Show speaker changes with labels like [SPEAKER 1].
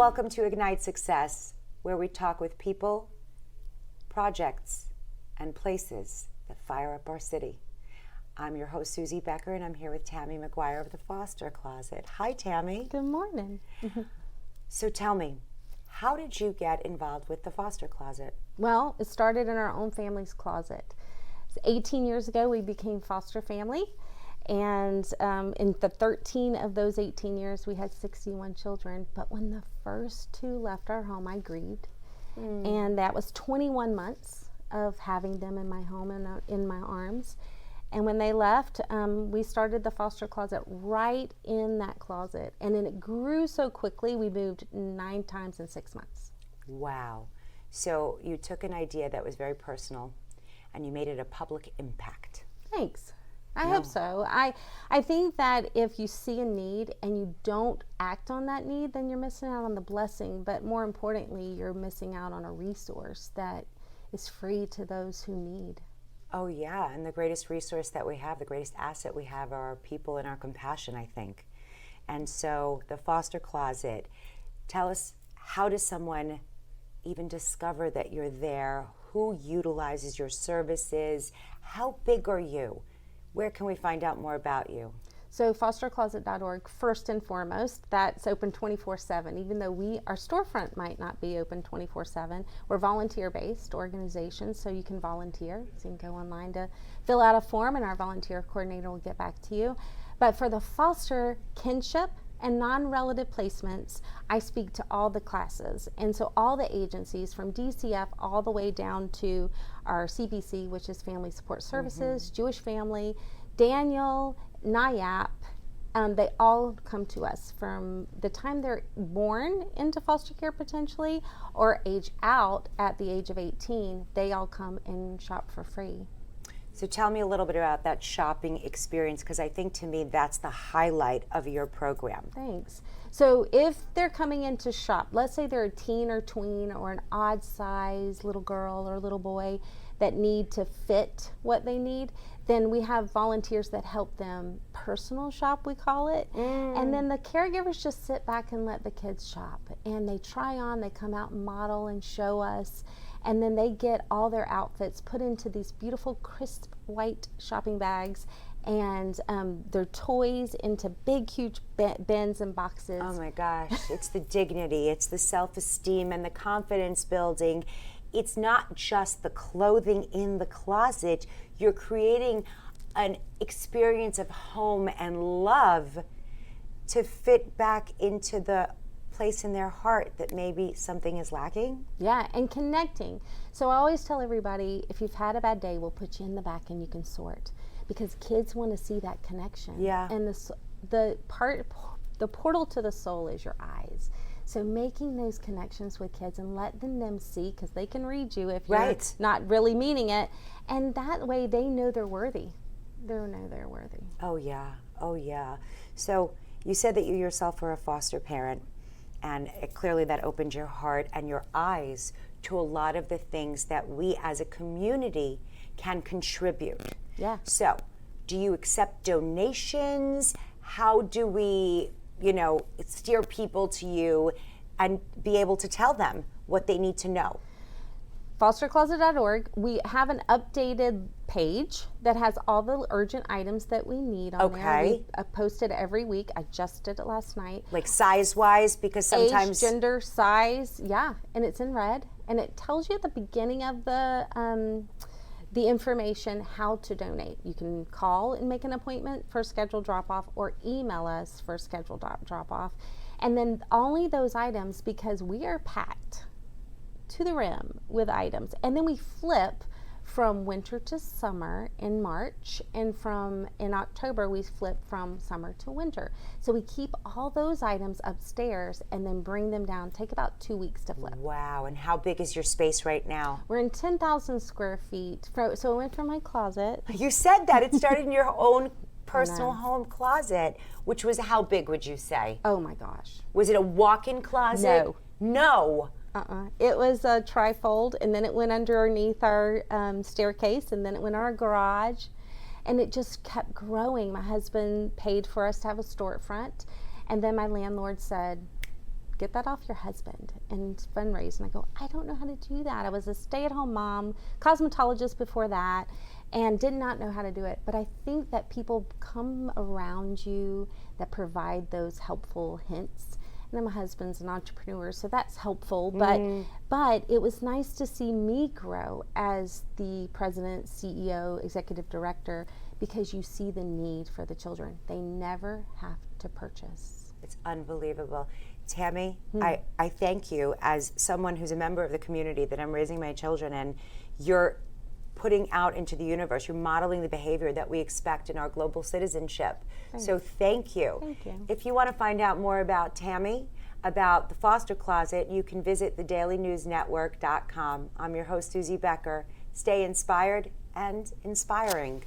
[SPEAKER 1] welcome to Ignite Success, where we talk with people, projects, and places that fire up our city. I'm your host, Suzie Becker, and I'm here with Tammy McGuire of the Foster Closet. Hi, Tammy.
[SPEAKER 2] Good morning.
[SPEAKER 1] So tell me, how did you get involved with the Foster Closet?
[SPEAKER 2] Well, it started in our own family's closet. 18 years ago, we became foster family. And in the 13 of those 18 years, we had 61 children. But when the first two left our home, I grieved. And that was 21 months of having them in my home and in my arms. And when they left, we started the foster closet right in that closet. And then it grew so quickly, we moved 9 times in 6 months.
[SPEAKER 1] Wow. So you took an idea that was very personal and you made it a public impact.
[SPEAKER 2] Thanks. I hope so. I think that if you see a need and you don't act on that need, then you're missing out on the blessing. But more importantly, you're missing out on a resource that is free to those who need.
[SPEAKER 1] Oh, yeah. And the greatest resource that we have, the greatest asset we have are our people and our compassion, I think. And so the Foster Closet, tell us, how does someone even discover that you're there? Who utilizes your services? How big are you? Where can we find out more about you?
[SPEAKER 2] So fostercloset.org, first and foremost, that's open 24/7. Even though our storefront might not be open 24/7, we're volunteer-based organizations, so you can volunteer. So you can go online to fill out a form, and our volunteer coordinator will get back to you. But for the foster kinship and non-relative placements, I speak to all the classes. And so all the agencies from DCF all the way down to our CBC, which is Family Support Services, Jewish Family, Daniel, NIAP, they all come to us from the time they're born into foster care potentially or age out at the age of 18, they all come and shop for free.
[SPEAKER 1] So tell me a little bit about that shopping experience, because I think to me that's the highlight of your program.
[SPEAKER 2] Thanks. So if they're coming in to shop, let's say they're a teen or tween or an odd size little girl or little boy that need to fit what they need, then we have volunteers that help them personal shop, we call it. And then the caregivers just sit back and let the kids shop. And they try on, they come out and model and show us. And then they get all their outfits put into these beautiful crisp white shopping bags and their toys into big, huge bins and boxes.
[SPEAKER 1] Oh my gosh, it's the dignity, it's the self-esteem and the confidence building. It's not just the clothing in the closet. You're creating an experience of home and love to fit back into the place in their heart that maybe something is lacking.
[SPEAKER 2] Yeah, and connecting. So I always tell everybody, if you've had a bad day, we'll put you in the back and you can sort, because kids want to see that connection.
[SPEAKER 1] Yeah.
[SPEAKER 2] And the portal to the soul is your eyes. So making those connections with kids and letting them see, because they can read you if you're not really meaning it, and that way they know they're worthy. They know they're worthy.
[SPEAKER 1] Oh yeah, oh yeah. So you said that you yourself were a foster parent, and clearly that opened your heart and your eyes to a lot of the things that we as a community can contribute.
[SPEAKER 2] Yeah.
[SPEAKER 1] So do you accept donations? How do we, steer people to you and be able to tell them what they need to know?
[SPEAKER 2] Fostercloset.org, we have an updated page that has all the urgent items that we need on there. We post it every week. I just did it last night.
[SPEAKER 1] Like size-wise, because sometimes...
[SPEAKER 2] Age, gender, size, yeah, and it's in red. And it tells you at the beginning of the information how to donate. You can call and make an appointment for a scheduled drop-off or email us for a scheduled drop-off. And then only those items, because we are packed to the rim with items. And then we flip from winter to summer in March, and in October we flip from summer to winter. So we keep all those items upstairs and then bring them down. Take about 2 weeks to flip.
[SPEAKER 1] Wow. And how big is your space right now?
[SPEAKER 2] We're in 10,000 square feet. So I went from my closet.
[SPEAKER 1] You said that. It started in your own personal home closet, which was how big would you say?
[SPEAKER 2] Oh my gosh.
[SPEAKER 1] Was it a walk-in closet? No.
[SPEAKER 2] It was a trifold, and then it went underneath our staircase, and then it went in our garage, and it just kept growing. My husband paid for us to have a storefront, and then my landlord said, get that off your husband and fundraise. And I go, I don't know how to do that. I was a stay-at-home mom, cosmetologist before that, and did not know how to do it. But I think that people come around you that provide those helpful hints. And then my husband's an entrepreneur, so that's helpful. But it was nice to see me grow as the president, CEO, executive director, because you see the need for the children. They never have to purchase.
[SPEAKER 1] It's unbelievable. Tammy, I thank you as someone who's a member of the community that I'm raising my children in. You're putting out into the universe. You're modeling the behavior that we expect in our global citizenship.
[SPEAKER 2] Thanks.
[SPEAKER 1] So thank you.
[SPEAKER 2] Thank you.
[SPEAKER 1] If you want to find out more about Tammy, about the Foster Closet, you can visit thedailynewsnetwork.com. I'm your host, Suzie Becker. Stay inspired and inspiring.